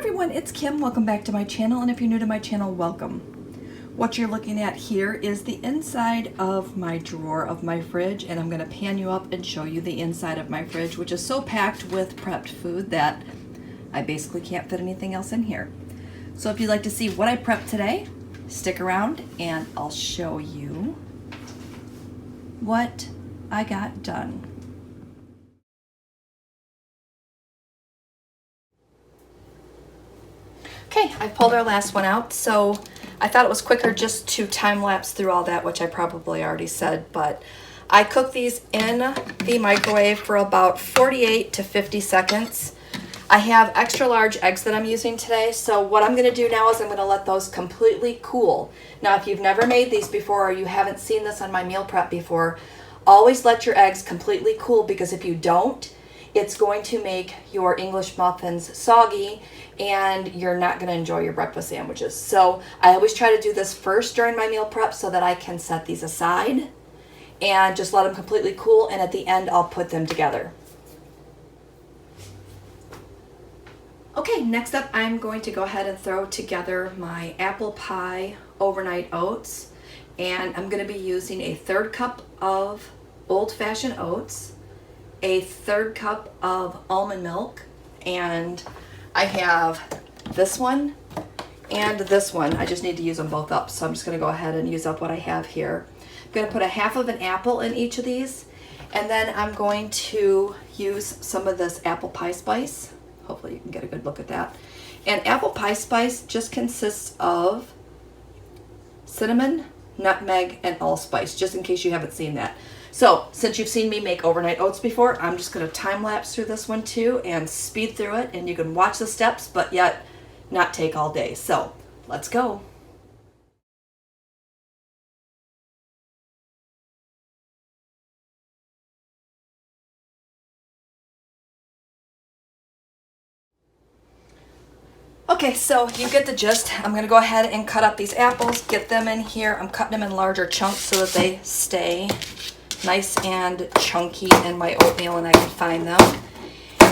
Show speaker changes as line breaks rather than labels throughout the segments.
everyone, it's Kim. Welcome back to my channel, and if you're new to my channel, welcome. What you're looking at here is the inside of my drawer of my fridge, and I'm going to pan you up and show you the inside of my fridge, which is so packed with prepped food that I basically can't fit anything else in here. So if you'd like to see what I prepped today, stick around and I'll show you what I got done. Okay, I pulled our last one out, so I thought it was quicker just to time lapse through all that, which I probably already said, but I cooked these in the microwave for about 48 to 50 seconds. I have extra large eggs that I'm using today, so what I'm going to do now is I'm going to let those completely cool. Now, if you've never made these before or you haven't seen this on my meal prep before, always let your eggs completely cool, because if you don't, it's going to make your English muffins soggy and you're not going to enjoy your breakfast sandwiches. So I always try to do this first during my meal prep so that I can set these aside and just let them completely cool, and at the end I'll put them together. Okay, next up I'm going to go ahead and throw together my apple pie overnight oats, and I'm going to be using a 1/3 cup of old-fashioned oats, a 1/3 cup of almond milk, and I have this one and this one. I just need to use them both up, so I'm just going to go ahead and use up what I have here. I'm going to put a half of an apple in each of these, and then I'm going to use some of this apple pie spice. Hopefully you can get a good look at that. And apple pie spice just consists of cinnamon, nutmeg, and allspice, just in case you haven't seen that. So since you've seen me make overnight oats before, I'm just going to time lapse through this one too and speed through it, and you can watch the steps but yet not take all day. So let's go. Okay, so you get the gist. I'm going to go ahead and cut up these apples, get them in here. I'm cutting them in larger chunks so that they stay nice and chunky in my oatmeal and I can find them.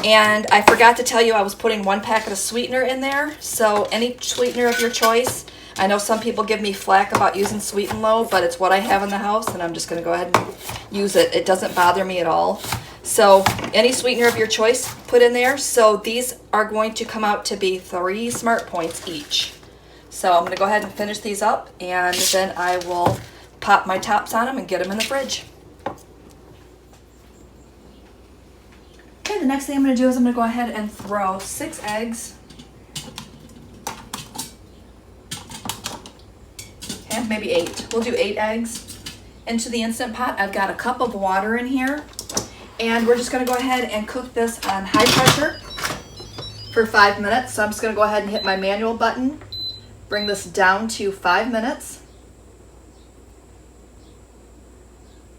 And I forgot to tell you I was putting 1 packet of sweetener in there, so any sweetener of your choice. I know some people give me flack about using Sweet and Low, but it's what I have in the house and I'm just going to go ahead and use it. It doesn't bother me at all. So any sweetener of your choice, put in there. So these are going to come out to be 3 SmartPoints each. So I'm going to go ahead and finish these up, and then I will pop my tops on them and get them in the fridge. Okay, the next thing I'm going to do is I'm going to go ahead and throw 6 eggs. Okay, maybe 8. We'll do 8 eggs into the Instant Pot. I've got a cup of water in here. And we're just going to go ahead and cook this on high pressure for 5 minutes. So I'm just going to go ahead and hit my manual button, bring this down to 5 minutes.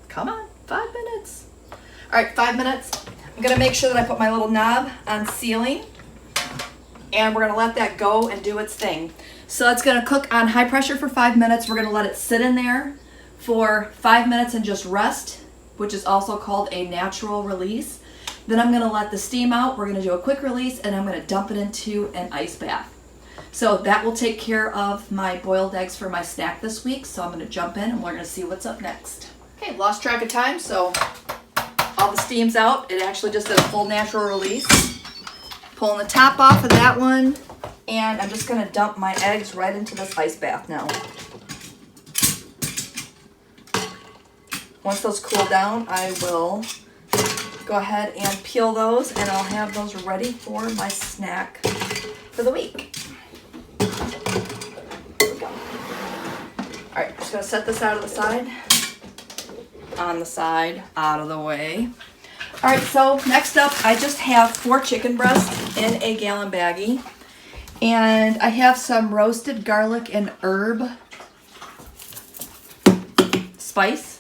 Come on, 5 minutes. All right, 5 minutes. I'm going to make sure that I put my little knob on sealing, and we're going to let that go and do its thing. So it's going to cook on high pressure for 5 minutes. We're going to let it sit in there for 5 minutes and just rest, which is also called a natural release. Then I'm going to let the steam out. We're going to do a quick release, and I'm going to dump it into an ice bath. So that will take care of my boiled eggs for my snack this week. So I'm going to jump in and we're going to see what's up next. Okay, lost track of time, so all the steam's out. It actually just did a full natural release. Pulling the top off of that one, and I'm just going to dump my eggs right into this ice bath now. Once those cool down, I will go ahead and peel those, and I'll have those ready for my snack for the week. There we go. All right, just gonna set this out of the side, on the side, out of the way. All right, so next up, I just have 4 chicken breasts in a gallon baggie, and I have some roasted garlic and herb spice.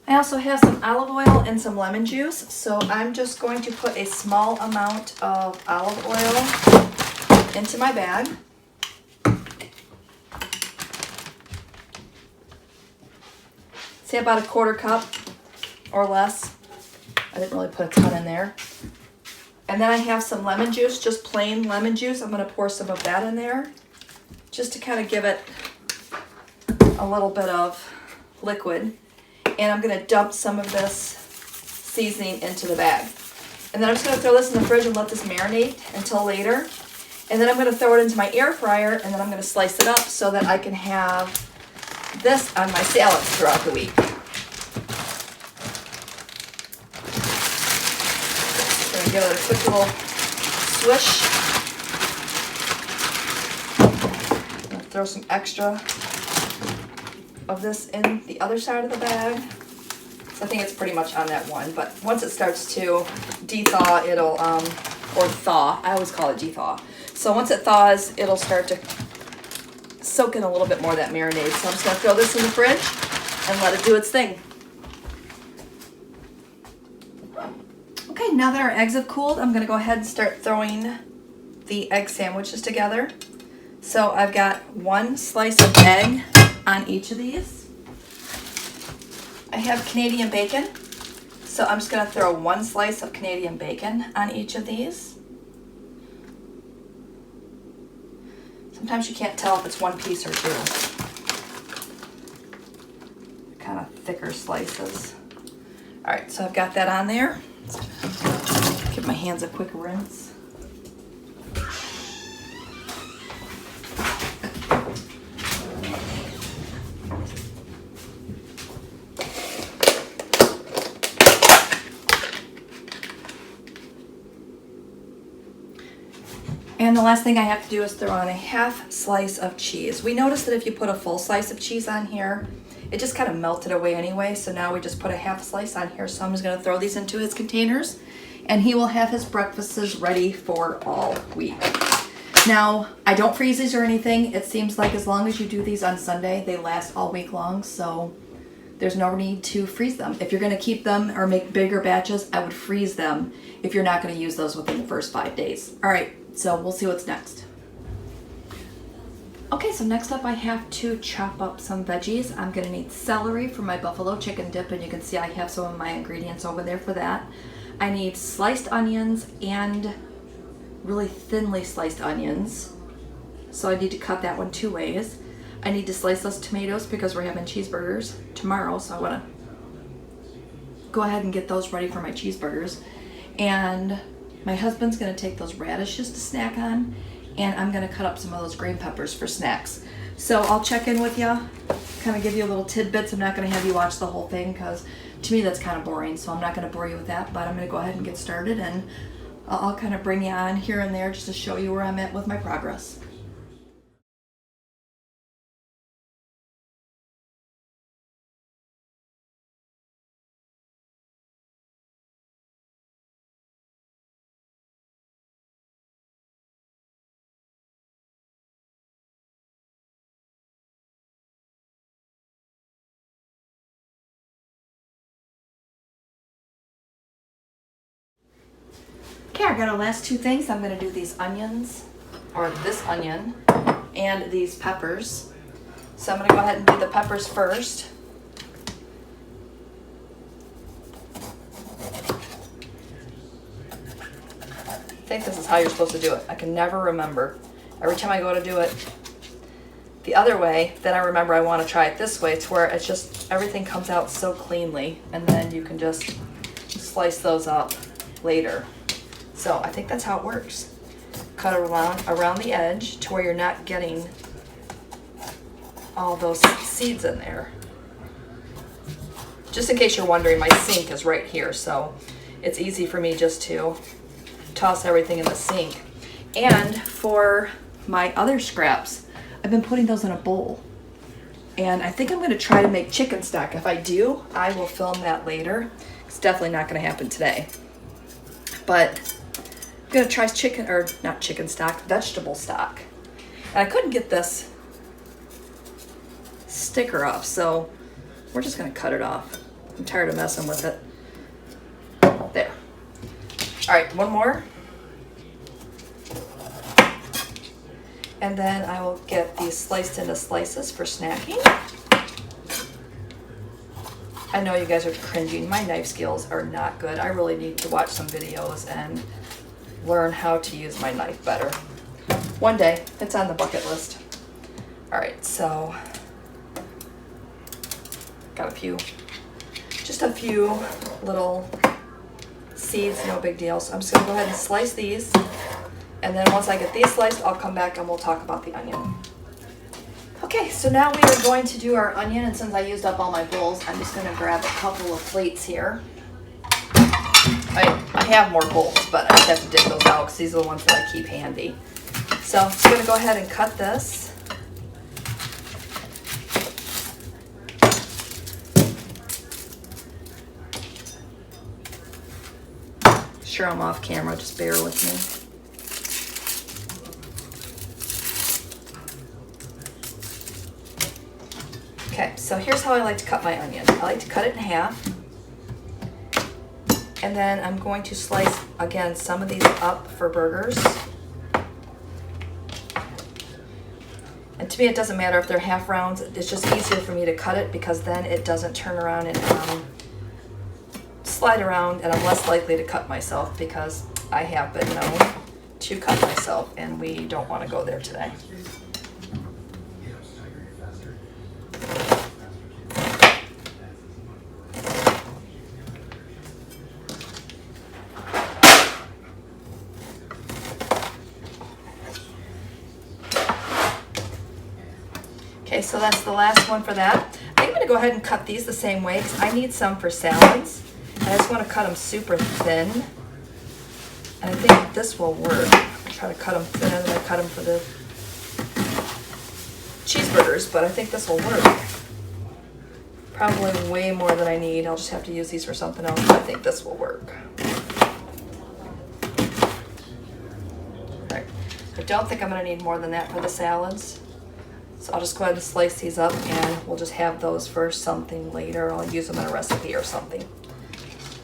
I also have some olive oil and some lemon juice, so I'm just going to put a small amount of olive oil into my bag. Say about a 1/4 cup or less. I didn't really put a ton in there. And then I have some lemon juice, just plain lemon juice. I'm going to pour some of that in there just to kind of give it a little bit of liquid. And I'm going to dump some of this seasoning into the bag. And then I'm just going to throw this in the fridge and let this marinate until later. And then I'm going to throw it into my air fryer, and then I'm going to slice it up so that I can have this on my salads throughout the week. Going to give it a quick little swish. I'm going to throw some extra of this in the other side of the bag. So I think it's pretty much on that one, but once it starts to de-thaw, it'll, or thaw, I always call it de-thaw. So once it thaws, it'll start to soak in a little bit more of that marinade. So I'm just going to throw this in the fridge and let it do its thing. Okay, now that our eggs have cooled, I'm going to go ahead and start throwing the egg sandwiches together. So I've got one slice of egg on each of these. I have Canadian bacon, so I'm just going to throw one slice of Canadian bacon on each of these. Sometimes you can't tell if it's one piece or two. Kind of thicker slices. All right, so I've got that on there. Give my hands a quick rinse. And the last thing I have to do is throw on a half slice of cheese. We noticed that if you put a full slice of cheese on here, it just kind of melted away anyway. So now we just put a half slice on here. So I'm just going to throw these into his containers, and he will have his breakfasts ready for all week. Now, I don't freeze these or anything. It seems like as long as you do these on Sunday, they last all week long. So there's no need to freeze them. If you're going to keep them or make bigger batches, I would freeze them if you're not going to use those within the first 5 days. All right. So we'll see what's next. Okay, so next up I have to chop up some veggies. I'm gonna need celery for my buffalo chicken dip, and you can see I have some of my ingredients over there for that. I need sliced onions and really thinly sliced onions. So I need to cut that one 2 ways. I need to slice those tomatoes because we're having cheeseburgers tomorrow, so I wanna go ahead and get those ready for my cheeseburgers. And my husband's gonna take those radishes to snack on, and I'm gonna cut up some of those green peppers for snacks. So I'll check in with you, kind of give you a little tidbits. I'm not gonna have you watch the whole thing because to me that's kind of boring, so I'm not gonna bore you with that, but I'm gonna go ahead and get started, and I'll kind of bring you on here and there just to show you where I'm at with my progress. Okay, I got our last 2 things. I'm gonna do these onions, or this onion, and these peppers. So I'm gonna go ahead and do the peppers first. I think this is how you're supposed to do it. I can never remember. Every time I go to do it the other way, then I remember I want to try it this way, to where it's just everything comes out so cleanly, and then you can just slice those up later. So I think that's how it works. Cut around the edge to where you're not getting all those seeds in there. Just in case you're wondering, my sink is right here, so it's easy for me just to toss everything in the sink. And for my other scraps, I've been putting those in a bowl. And I think I'm going to try to make chicken stock. If I do, I will film that later. It's definitely not going to happen today. But I'm going to try chicken, or not chicken stock, vegetable stock. And I couldn't get this sticker off, so we're just going to cut it off. I'm tired of messing with it. There. All right, one more. And then I will get these sliced into slices for snacking. I know you guys are cringing. My knife skills are not good. I really need to watch some videos and learn how to use my knife better. One day, it's on the bucket list. All right, so got just a few little seeds, no big deal. So I'm just gonna go ahead and slice these. And then once I get these sliced, I'll come back and we'll talk about the onion. Okay, so now we are going to do our onion, and since I used up all my bowls, I'm just gonna grab a couple of plates here. I have more bowls, but I just have to dig those out because these are the ones that I keep handy. So I'm just gonna go ahead and cut this. Sure, I'm off camera, just bear with me. Okay, so here's how I like to cut my onion. I like to cut it in half. And then I'm going to slice, again, some of these up for burgers. And to me, it doesn't matter if they're half rounds. It's just easier for me to cut it because then it doesn't turn around and slide around, and I'm less likely to cut myself because I have been known to cut myself, and we don't want to go there today. Okay, so that's the last one for that. I'm going to go ahead and cut these the same way because I need some for salads. And I just want to cut them super thin. And I think this will work. I'll try to cut them thinner than I cut them for the cheeseburgers, but I think this will work. Probably way more than I need. I'll just have to use these for something else, but I think this will work. All right. I don't think I'm going to need more than that for the salads. So I'll just go ahead and slice these up, and we'll just have those for something later. I'll use them in a recipe or something.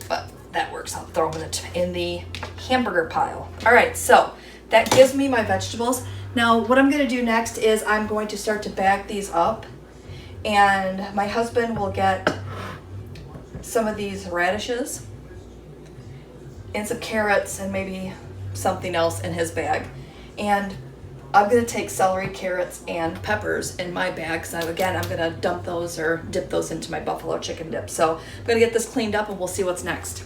But that works. I'll throw them in the hamburger pile. All right, so that gives me my vegetables. Now what I'm going to do next is I'm going to start to bag these up, and my husband will get some of these radishes and some carrots and maybe something else in his bag. And I'm going to take celery, carrots, and peppers in my bag. So again, I'm going to dump those or dip those into my buffalo chicken dip. So I'm going to get this cleaned up and we'll see what's next.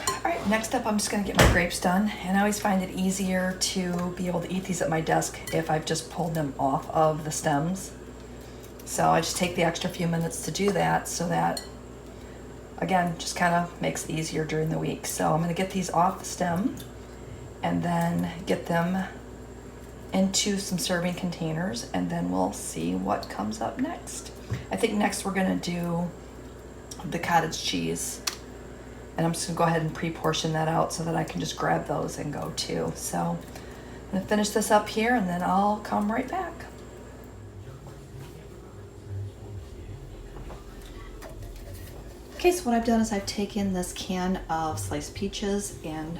All right, next up I'm just going to get my grapes done. And I always find it easier to be able to eat these at my desk if I've just pulled them off of the stems. So I just take the extra few minutes to do that so that, again, just kind of makes it easier during the week. So I'm going to get these off the stem and then get them into some serving containers, and then we'll see what comes up next. I think next we're going to do the cottage cheese, and I'm just going to go ahead and pre-portion that out so that I can just grab those and go too. So I'm going to finish this up here and then I'll come right back. Okay, so what I've done is I've taken this can of sliced peaches, and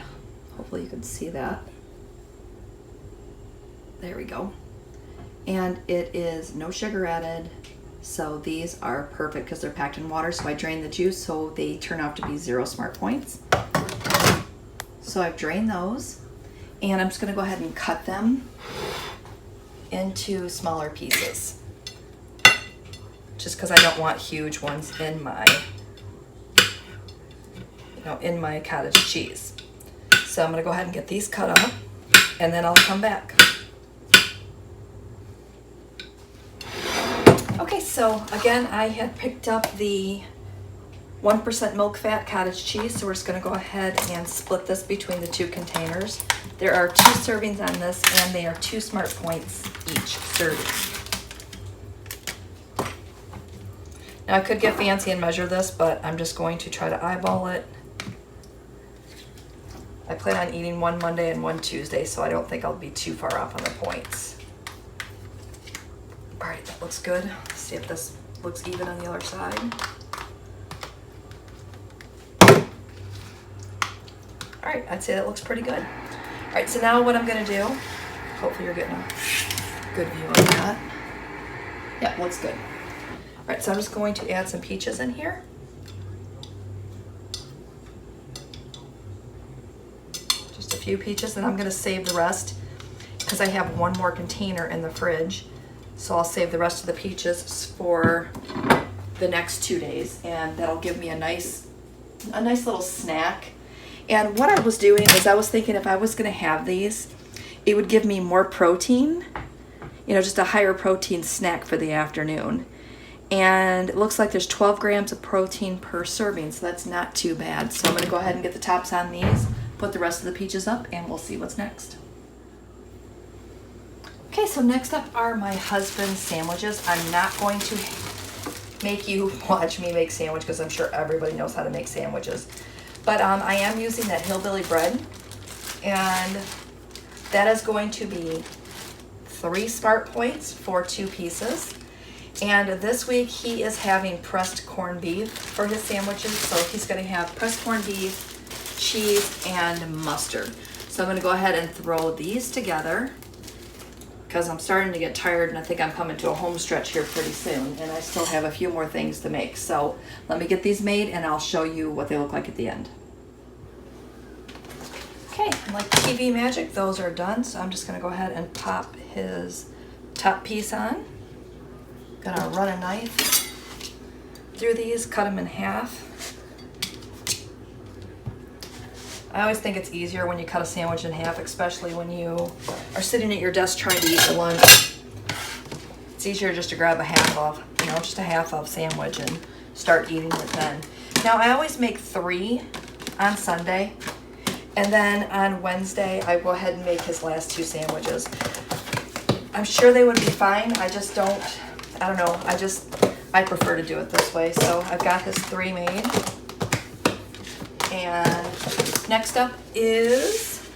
hopefully you can see that. There we go. And it is no sugar added, so these are perfect because they're packed in water. So I drain the juice so they turn out to be 0 SmartPoints. So I've drained those, and I'm just going to go ahead and cut them into smaller pieces, just because I don't want huge ones in my cottage cheese. So I'm going to go ahead and get these cut up, and then I'll come back. Okay, so again, I had picked up the 1% milk fat cottage cheese, so we're just going to go ahead and split this between the 2 containers. There are 2 servings on this, and they are 2 SmartPoints each serving. Now I could get fancy and measure this, but I'm just going to try to eyeball it. I plan on eating one Monday and one Tuesday, so I don't think I'll be too far off on the points. All right, that looks good. Let's see if this looks even on the other side. All right, I'd say that looks pretty good. All right, so now what I'm gonna do, hopefully you're getting a good view of that. Yeah, looks good. All right, so I'm just going to add some peaches in here. Just a few peaches, and I'm gonna save the rest because I have one more container in the fridge. So I'll save the rest of the peaches for the next 2 days, and that'll give me a nice little snack. And what I was doing is I was thinking if I was gonna have these, it would give me more protein, you know, just a higher protein snack for the afternoon. And it looks like there's 12 grams of protein per serving, so that's not too bad. So I'm gonna go ahead and get the tops on these, put the rest of the peaches up, and we'll see what's next. Okay, so next up are my husband's sandwiches. I'm not going to make you watch me make sandwich because I'm sure everybody knows how to make sandwiches. But I am using that hillbilly bread, and that is going to be 3 SmartPoints for 2 pieces. And this week he is having pressed corned beef for his sandwiches, so he's going to have pressed corned beef, cheese, and mustard. So I'm going to go ahead and throw these together because I'm starting to get tired and I think I'm coming to a home stretch here pretty soon, and I still have a few more things to make. So let me get these made and I'll show you what they look like at the end. Okay, like TV magic, those are done. So I'm just gonna go ahead and pop his top piece on. Gonna run a knife through these, cut them in half. I always think it's easier when you cut a sandwich in half, especially when you are sitting at your desk trying to eat your lunch. It's easier just to grab a half of, you know, just a half of sandwich and start eating it then. Now I always make 3 on Sunday, and then on Wednesday I go ahead and make his last 2 sandwiches. I'm sure they would be fine, I just don't, I don't know, I prefer to do it this way. So I've got his 3 made. And next up is,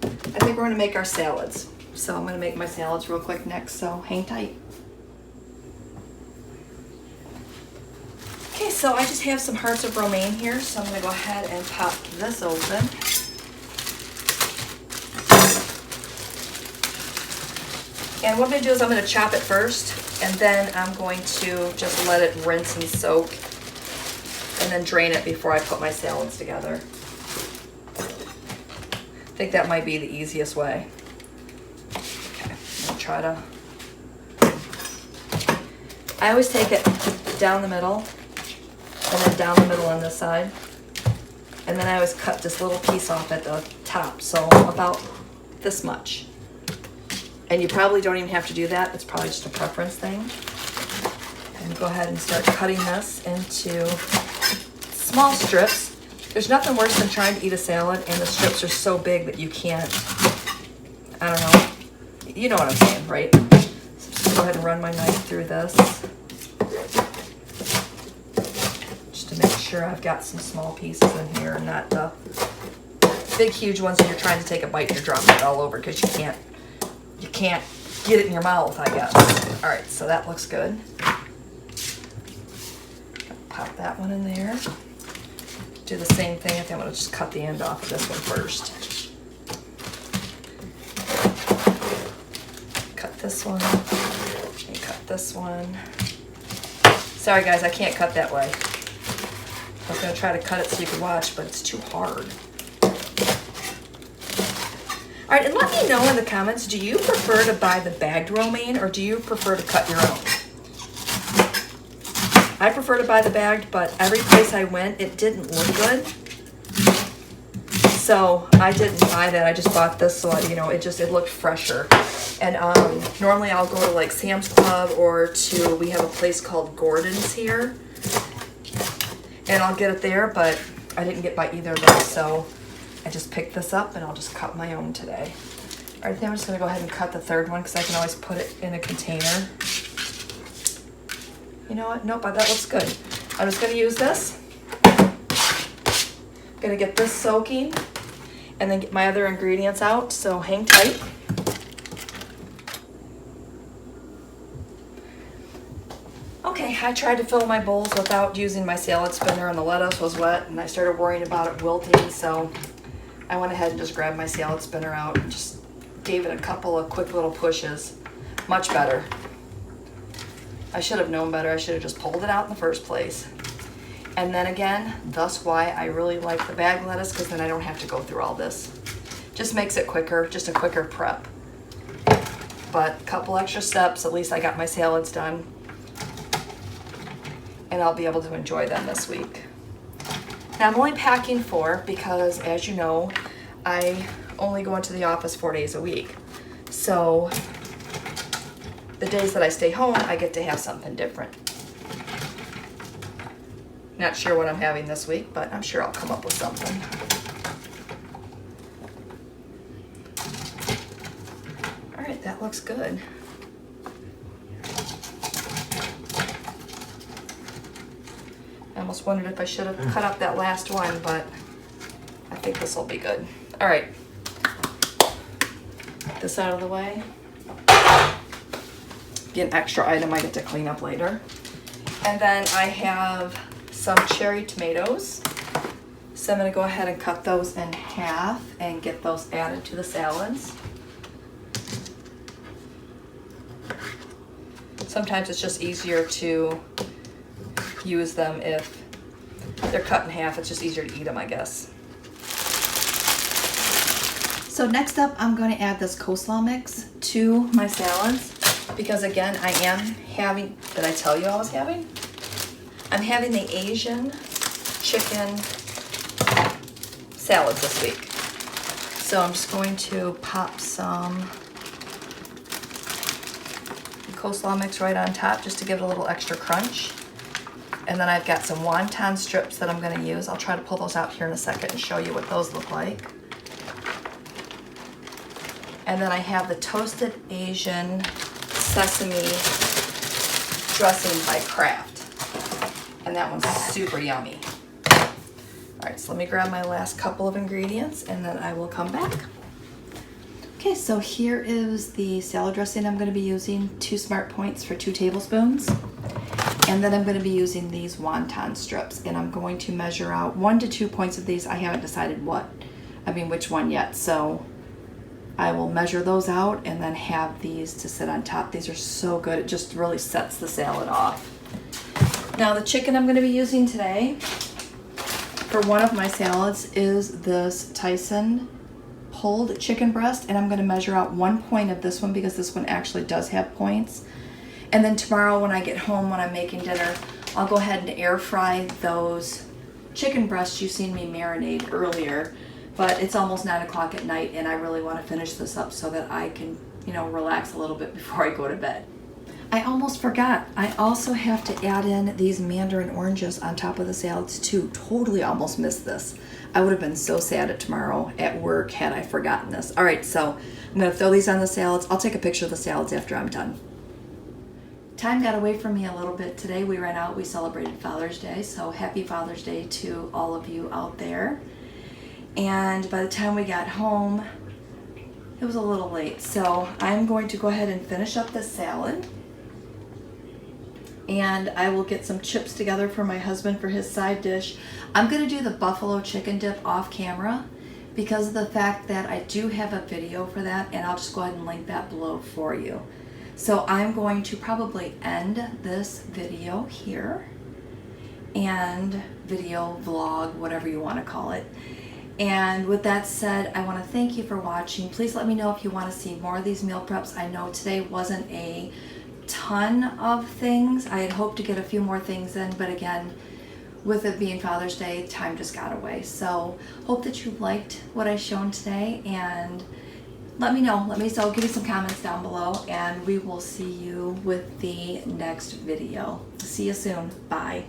I think we're gonna make our salads. So I'm gonna make my salads real quick next, so hang tight. Okay, so I just have some hearts of romaine here, so I'm gonna go ahead and pop this open. And what I'm gonna do is I'm gonna chop it first, and then I'm going to just let it rinse and soak, and then drain it before I put my salads together. I think that might be the easiest way. Okay, I'll try to. I always take it down the middle, and then down the middle on this side. And then I always cut this little piece off at the top, so about this much. And you probably don't even have to do that, it's probably just a preference thing. And go ahead and start cutting this into small strips. There's nothing worse than trying to eat a salad and the strips are so big that you can't, I don't know, you know what I'm saying, right? So just go ahead and run my knife through this. Just to make sure I've got some small pieces in here and not the big huge ones that you're trying to take a bite and you're dropping it all over because you can't get it in your mouth, I guess. All right, so that looks good. Pop that one in there. Do the same thing. I think I'm going to just cut the end off of this one first. Cut this one. And cut this one. Sorry guys, I can't cut that way. I was going to try to cut it so you could watch, but it's too hard. All right, and let me know in the comments, do you prefer to buy the bagged romaine or do you prefer to cut your own? I prefer to buy the bagged, but every place I went, it didn't look good. So I didn't buy that. I just bought this so, you know, it looked fresher. And normally I'll go to like Sam's Club or to, we have a place called Gordon's here. And I'll get it there, but I didn't get by either of those. So I just picked this up and I'll just cut my own today. All right, now I'm just gonna go ahead and cut the third one because I can always put it in a container. You know what? Nope, that looks good. I'm just gonna use this. Gonna get this soaking and then get my other ingredients out, so hang tight. Okay, I tried to fill my bowls without using my salad spinner and the lettuce was wet and I started worrying about it wilting, so I went ahead and just grabbed my salad spinner out and just gave it a couple of quick little pushes. Much better. I should have known better. I should have just pulled it out in the first place. And then again, that's why I really like the bag lettuce, because then I don't have to go through all this. Just makes it quicker, just a quicker prep. But a couple extra steps, at least I got my salads done. And I'll be able to enjoy them this week. Now I'm only packing 4 because, as you know, I only go into the office 4 days a week. So the days that I stay home, I get to have something different. Not sure what I'm having this week, but I'm sure I'll come up with something. All right, that looks good. I almost wondered if I should have cut up that last one, but I think this will be good. All right, get this out of the way. Be an extra item I get to clean up later. And then I have some cherry tomatoes. So I'm gonna go ahead and cut those in half and get those added to the salads. Sometimes it's just easier to use them if they're cut in half. It's just easier to eat them, I guess. So next up, I'm going to add this coleslaw mix to my salads because, again, I am having, did I tell you I was having? I'm having the Asian chicken salads this week. So I'm just going to pop some coleslaw mix right on top just to give it a little extra crunch. And then I've got some wonton strips that I'm going to use. I'll try to pull those out here in a second and show you what those look like. And then I have the toasted Asian sesame dressing by Kraft. And that one's super yummy. All right, so let me grab my last couple of ingredients and then I will come back. Okay, so here is the salad dressing I'm going to be using. 2 SmartPoints for 2 tablespoons. And then I'm going to be using these wonton strips, and I'm going to measure out 1 to 2 points of these. I haven't decided which one yet. So I will measure those out and then have these to sit on top. These are so good. It just really sets the salad off. Now the chicken I'm going to be using today for one of my salads is this Tyson pulled chicken breast, and I'm going to measure out 1 point of this one because this one actually does have points. And then tomorrow when I get home, when I'm making dinner, I'll go ahead and air fry those chicken breasts you've seen me marinate earlier. But it's almost 9 o'clock at night and I really want to finish this up so that I can, relax a little bit before I go to bed. I almost forgot. I also have to add in these mandarin oranges on top of the salads too. Totally almost missed this. I would have been so sad at tomorrow at work had I forgotten this. All right, so I'm going to throw these on the salads. I'll take a picture of the salads after I'm done. Time got away from me a little bit today. We ran out, we celebrated Father's Day, so happy Father's Day to all of you out there. And by the time we got home, it was a little late. So I'm going to go ahead and finish up this salad. And I will get some chips together for my husband for his side dish. I'm going to do the buffalo chicken dip off camera because of the fact that I do have a video for that, and I'll just go ahead and link that below for you. So I'm going to probably end this video here, and video, vlog, whatever you want to call it. And with that said, I want to thank you for watching. Please let me know if you want to see more of these meal preps. I know today wasn't a ton of things. I had hoped to get a few more things in, but again, with it being Father's Day, time just got away. So hope that you liked what I shown today, and let me know. Give me some comments down below, and we will see you with the next video. See you soon. Bye.